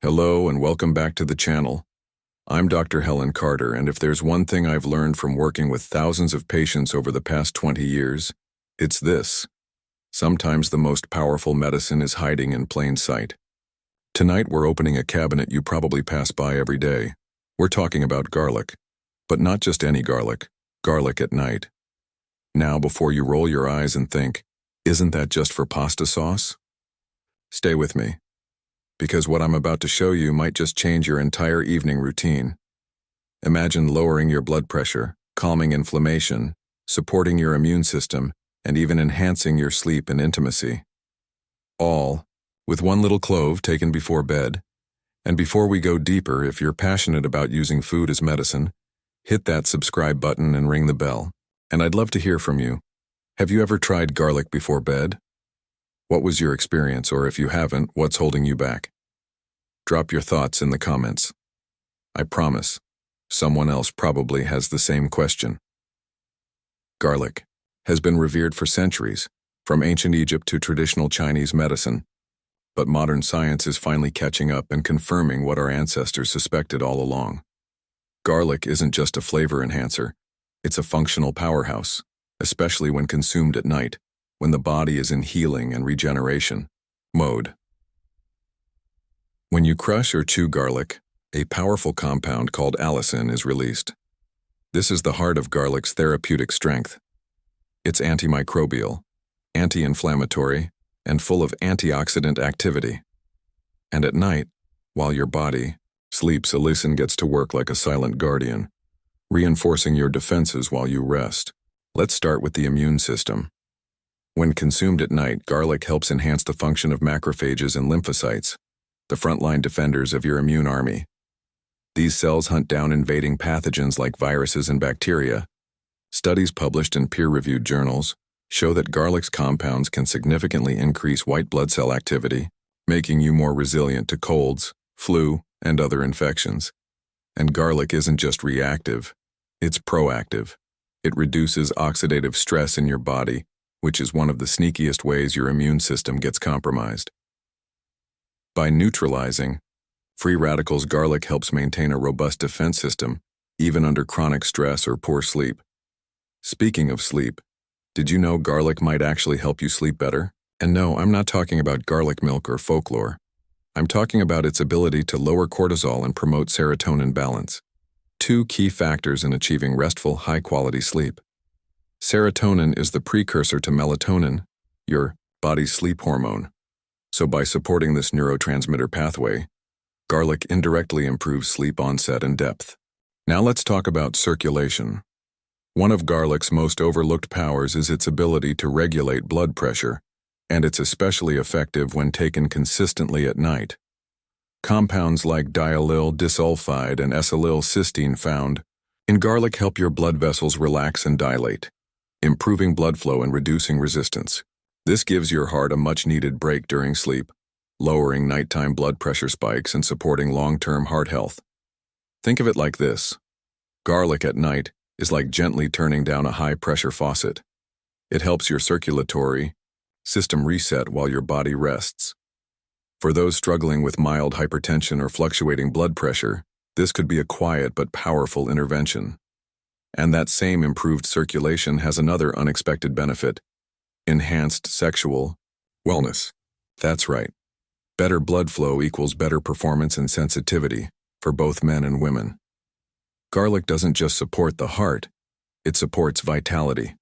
Hello and welcome back to the channel. I'm Dr. Helen Carter, and if there's one thing I've learned from working with thousands of patients over the past 20 years, it's this. Sometimes the most powerful medicine is hiding in plain sight. Tonight we're opening a cabinet you probably pass by every day. We're talking about garlic. But not just any garlic. Garlic at night. Now, before you roll your eyes and think, isn't that just for pasta sauce? Stay with me, because what I'm about to show you might just change your entire evening routine. Imagine lowering your blood pressure, calming inflammation, supporting your immune system, and even enhancing your sleep and intimacy. All with one little clove taken before bed. And before we go deeper, if you're passionate about using food as medicine, hit that subscribe button and ring the bell. And I'd love to hear from you. Have you ever tried garlic before bed? What was your experience, or if you haven't, what's holding you back? Drop your thoughts in the comments. I promise, someone else probably has the same question. Garlic has been revered for centuries, from ancient Egypt to traditional Chinese medicine. But modern science is finally catching up and confirming what our ancestors suspected all along. Garlic isn't just a flavor enhancer, it's a functional powerhouse, especially when consumed at night, when the body is in healing and regeneration mode. When you crush or chew garlic, a powerful compound called allicin is released. This is the heart of garlic's therapeutic strength. It's antimicrobial, anti-inflammatory, and full of antioxidant activity. And at night, while your body sleeps, allicin gets to work like a silent guardian, reinforcing your defenses while you rest. Let's start with the immune system. When consumed at night, garlic helps enhance the function of macrophages and lymphocytes, the frontline defenders of your immune army. These cells hunt down invading pathogens like viruses and bacteria. Studies published in peer-reviewed journals show that garlic's compounds can significantly increase white blood cell activity, making you more resilient to colds, flu, and other infections. And garlic isn't just reactive, it's proactive. It reduces oxidative stress in your body, which is one of the sneakiest ways your immune system gets compromised. By neutralizing free radicals, garlic helps maintain a robust defense system, even under chronic stress or poor sleep. Speaking of sleep, did you know garlic might actually help you sleep better? And no, I'm not talking about garlic milk or folklore. I'm talking about its ability to lower cortisol and promote serotonin balance, two key factors in achieving restful, high-quality sleep. Serotonin is the precursor to melatonin, your body's sleep hormone. So by supporting this neurotransmitter pathway, garlic indirectly improves sleep onset and depth. Now let's talk about circulation. One of garlic's most overlooked powers is its ability to regulate blood pressure, and it's especially effective when taken consistently at night. Compounds like diallyl disulfide and esylyl cysteine found in garlic help your blood vessels relax and dilate, improving blood flow and reducing resistance. This gives your heart a much-needed break during sleep, lowering nighttime blood pressure spikes and supporting long-term heart health. Think of it like this. Garlic at night is like gently turning down a high-pressure faucet. It helps your circulatory system reset while your body rests. For those struggling with mild hypertension or fluctuating blood pressure, this could be a quiet but powerful intervention. And that same improved circulation has another unexpected benefit: enhanced sexual wellness. That's right. Better blood flow equals better performance and sensitivity for both men and women. Garlic doesn't just support the heart, it supports vitality.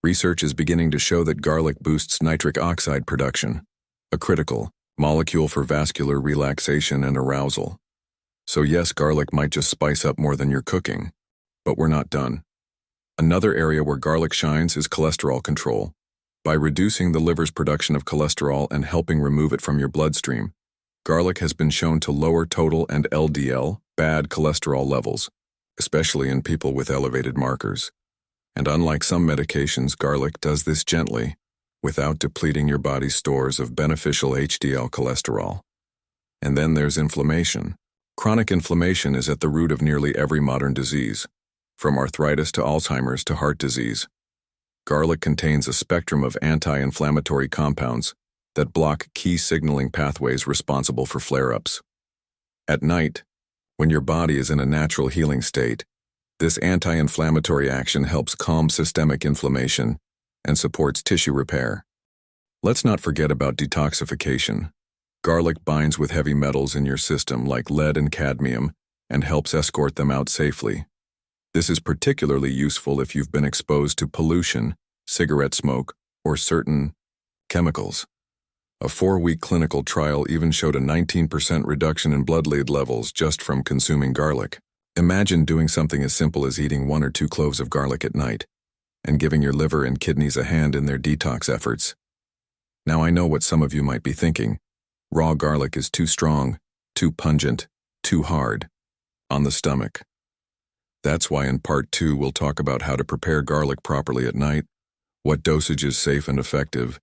Research is beginning to show that garlic boosts nitric oxide production, a critical molecule for vascular relaxation and arousal. So yes, garlic might just spice up more than you're cooking, but we're not done. Another area where garlic shines is cholesterol control. By reducing the liver's production of cholesterol and helping remove it from your bloodstream, garlic has been shown to lower total and LDL, bad cholesterol levels, especially in people with elevated markers. And unlike some medications, garlic does this gently, without depleting your body's stores of beneficial HDL cholesterol. And then there's inflammation. Chronic inflammation is at the root of nearly every modern disease, from arthritis to Alzheimer's to heart disease. Garlic contains a spectrum of anti-inflammatory compounds that block key signaling pathways responsible for flare-ups. At night, when your body is in a natural healing state, this anti-inflammatory action helps calm systemic inflammation and supports tissue repair. Let's not forget about detoxification. Garlic binds with heavy metals in your system like lead and cadmium and helps escort them out safely. This is particularly useful if you've been exposed to pollution, cigarette smoke, or certain chemicals. A 4-week clinical trial even showed a 19% reduction in blood lead levels just from consuming garlic. Imagine doing something as simple as eating 1 or 2 cloves of garlic at night and giving your liver and kidneys a hand in their detox efforts. Now I know what some of you might be thinking. Raw garlic is too strong, too pungent, too hard on the stomach. That's why in part 2 we'll talk about how to prepare garlic properly at night, what dosage is safe and effective,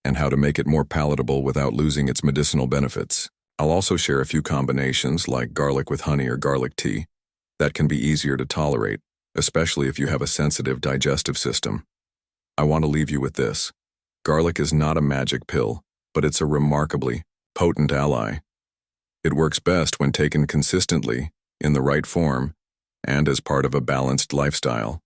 and how to make it more palatable without losing its medicinal benefits. I'll also share a few combinations like garlic with honey or garlic tea that can be easier to tolerate, especially if you have a sensitive digestive system. I want to leave you with this. Garlic is not a magic pill, but it's a remarkably potent ally. It works best when taken consistently, in the right form, and as part of a balanced lifestyle.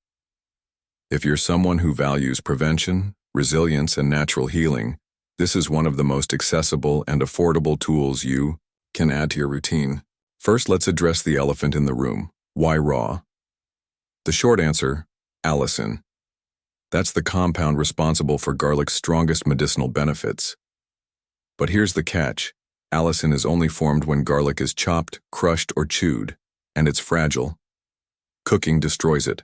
If you're someone who values prevention, resilience, and natural healing, this is one of the most accessible and affordable tools you can add to your routine. First, let's address the elephant in the room. Why raw? The short answer, allicin. That's the compound responsible for garlic's strongest medicinal benefits. But here's the catch. Allicin is only formed when garlic is chopped, crushed, or chewed, and it's fragile. Cooking destroys it.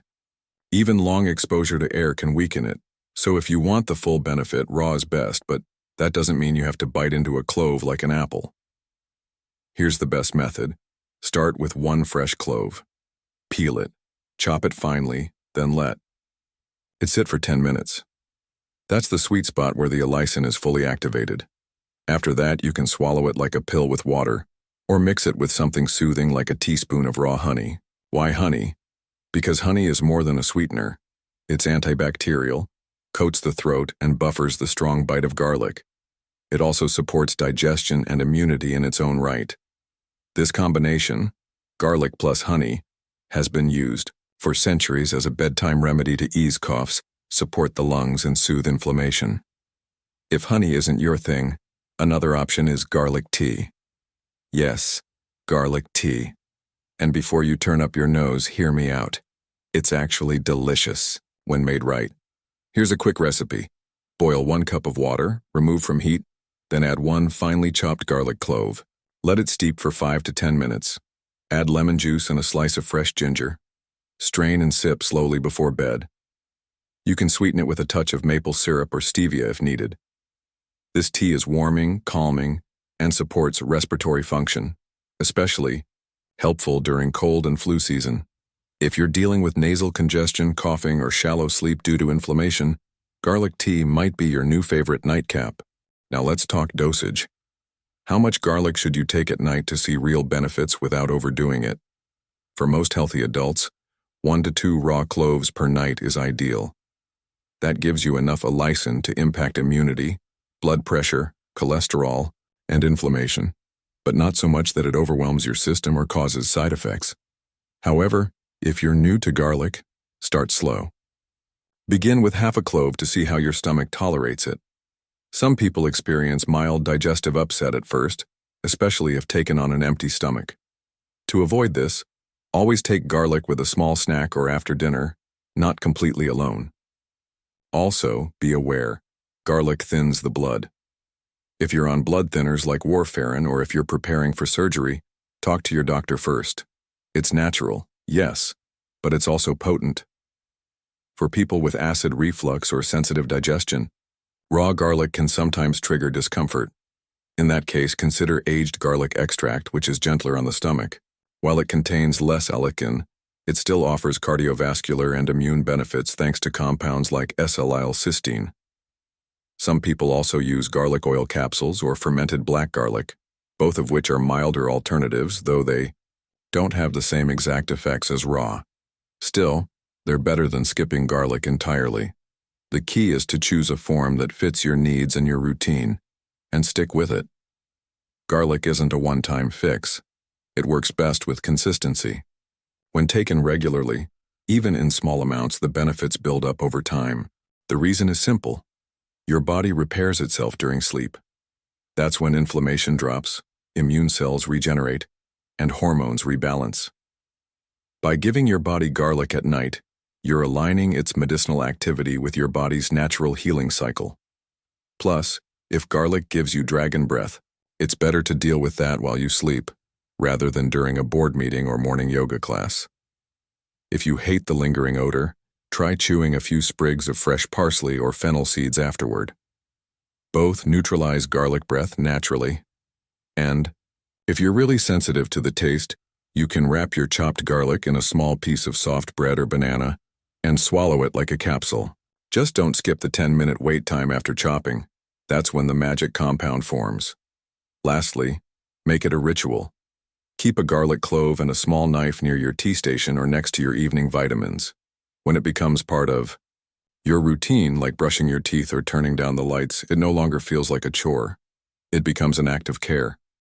Even long exposure to air can weaken it. So if you want the full benefit, raw is best, but that doesn't mean you have to bite into a clove like an apple. Here's the best method. Start with 1 fresh clove. Peel it, chop it finely, then let it sit for 10 minutes. That's the sweet spot where the allicin is fully activated. After that, you can swallow it like a pill with water, or mix it with something soothing like a teaspoon of raw honey. Why honey? Because honey is more than a sweetener. It's antibacterial, coats the throat, and buffers the strong bite of garlic. It also supports digestion and immunity in its own right. This combination, garlic plus honey, has been used for centuries as a bedtime remedy to ease coughs, support the lungs, and soothe inflammation. If honey isn't your thing, another option is garlic tea. Yes, garlic tea. And before you turn up your nose, hear me out. It's actually delicious when made right. Here's a quick recipe. Boil 1 cup of water, remove from heat, then add 1 finely chopped garlic clove. Let it steep for 5 to 10 minutes. Add lemon juice and a slice of fresh ginger. Strain and sip slowly before bed. You can sweeten it with a touch of maple syrup or stevia if needed. This tea is warming, calming, and supports respiratory function, especially helpful during cold and flu season. If you're dealing with nasal congestion, coughing, or shallow sleep due to inflammation, garlic tea might be your new favorite nightcap. Now let's talk dosage. How much garlic should you take at night to see real benefits without overdoing it? For most healthy adults, 1 to 2 raw cloves per night is ideal. That gives you enough allicin to impact immunity, blood pressure, cholesterol, and inflammation, but not so much that it overwhelms your system or causes side effects. However, if you're new to garlic, start slow. Begin with half a clove to see how your stomach tolerates it. Some people experience mild digestive upset at first, especially if taken on an empty stomach. To avoid this, always take garlic with a small snack or after dinner, not completely alone. Also, be aware, garlic thins the blood. If you're on blood thinners like warfarin or if you're preparing for surgery, talk to your doctor first. It's natural, yes, but it's also potent. For people with acid reflux or sensitive digestion, raw garlic can sometimes trigger discomfort. In that case, consider aged garlic extract, which is gentler on the stomach. While it contains less allicin, it still offers cardiovascular and immune benefits thanks to compounds like S-L-cysteine. Some people also use garlic oil capsules or fermented black garlic, both of which are milder alternatives, though they don't have the same exact effects as raw. Still, they're better than skipping garlic entirely. The key is to choose a form that fits your needs and your routine, and stick with it. Garlic isn't a one-time fix. It works best with consistency. When taken regularly, even in small amounts, the benefits build up over time. The reason is simple. Your body repairs itself during sleep. That's when inflammation drops, immune cells regenerate, and hormones rebalance. By giving your body garlic at night, you're aligning its medicinal activity with your body's natural healing cycle. Plus, if garlic gives you dragon breath, it's better to deal with that while you sleep, rather than during a board meeting or morning yoga class. If you hate the lingering odor, try chewing a few sprigs of fresh parsley or fennel seeds afterward. Both neutralize garlic breath naturally. And, if you're really sensitive to the taste, you can wrap your chopped garlic in a small piece of soft bread or banana and swallow it like a capsule. Just don't skip the 10-minute wait time after chopping. That's when the magic compound forms. Lastly, make it a ritual. Keep a garlic clove and a small knife near your tea station or next to your evening vitamins. When it becomes part of your routine, like brushing your teeth or turning down the lights, it no longer feels like a chore. It becomes an act of care.